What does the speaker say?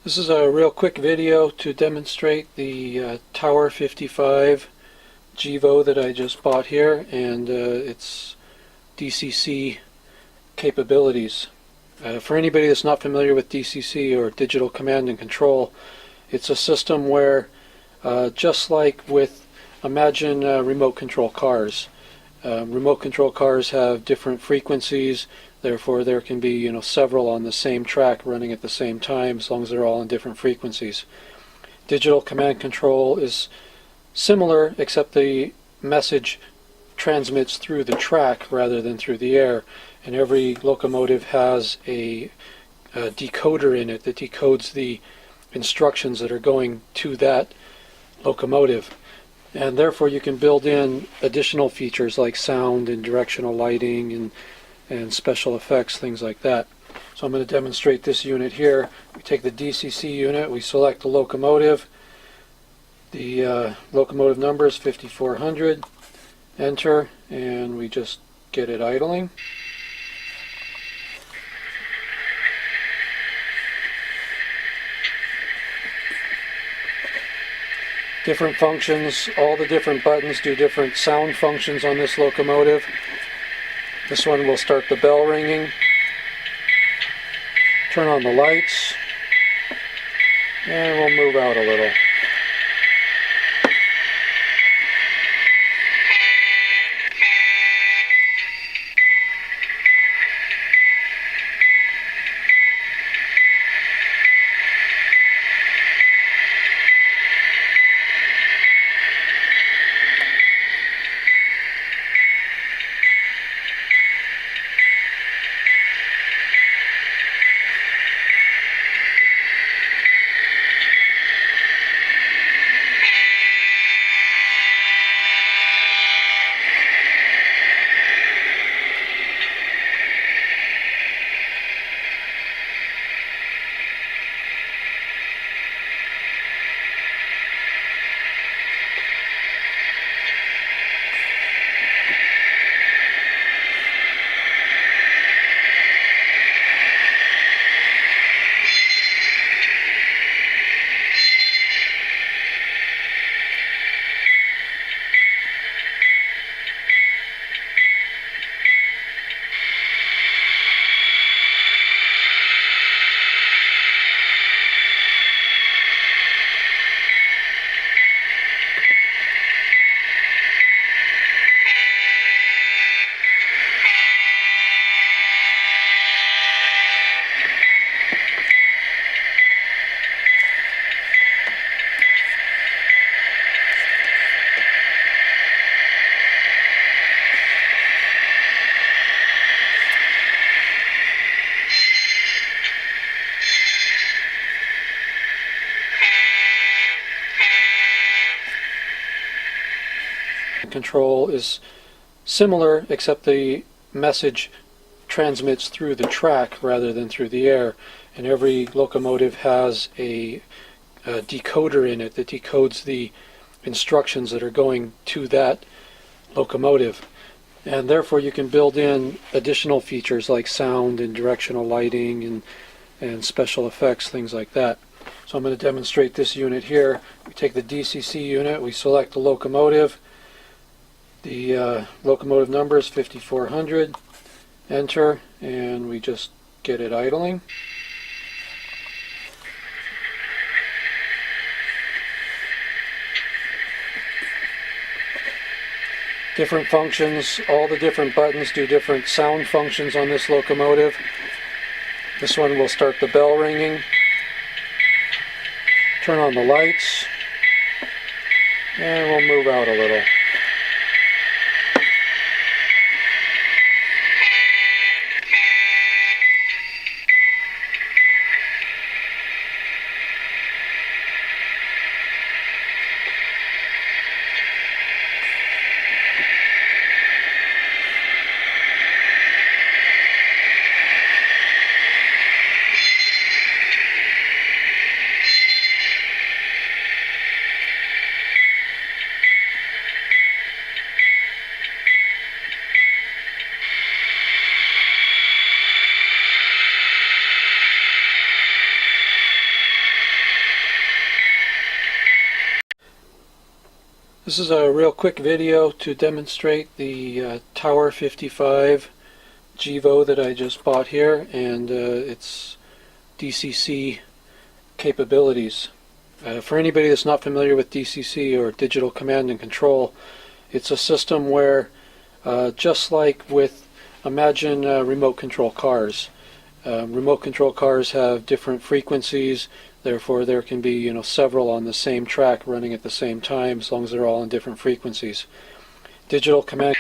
This is a real quick video to demonstrate the Tower 55 GEVO that I just bought here and its DCC capabilities. For anybody that's not familiar with DCC or digital command and control, it's a system where just like with, imagine remote control cars. Remote control cars have different frequencies, therefore there can be several on the same track running at the same time as long as they're all in different frequencies. Digital command control is similar, except the message transmits through the track rather than through the air, and every locomotive has a decoder in it that decodes the instructions that are going to that locomotive. And therefore you can build in additional features like sound and directional lighting and special effects, things like that. So I'm going to demonstrate this unit here. We take the DCC unit, we select the locomotive. The locomotive number is 5400. Enter, and we just get it idling. Different functions, all the different buttons do different sound functions on this locomotive. This one will start the bell ringing, turn on the lights, and we'll move out a little. Control is similar, except the message transmits through the track rather than through the air, and every locomotive has a decoder in it that decodes the instructions that are going to that locomotive. And therefore you can build in additional features like sound and directional lighting and special effects, things like that. So I'm going to demonstrate this unit here. We take the DCC unit, we select the locomotive. The locomotive number is 5400. Enter, and we just get it idling. Different functions, all the different buttons do different sound functions on this locomotive. This one will start the bell ringing, turn on the lights, and we'll move out a little. This is a real quick video to demonstrate the Tower 55 GEVO that I just bought here and its DCC capabilities. For anybody that's not familiar with DCC or digital command and control, it's a system where just like with, imagine remote control cars. Remote control cars have different frequencies, therefore there can be several on the same track running at the same time as long as they're all in different frequencies. Digital command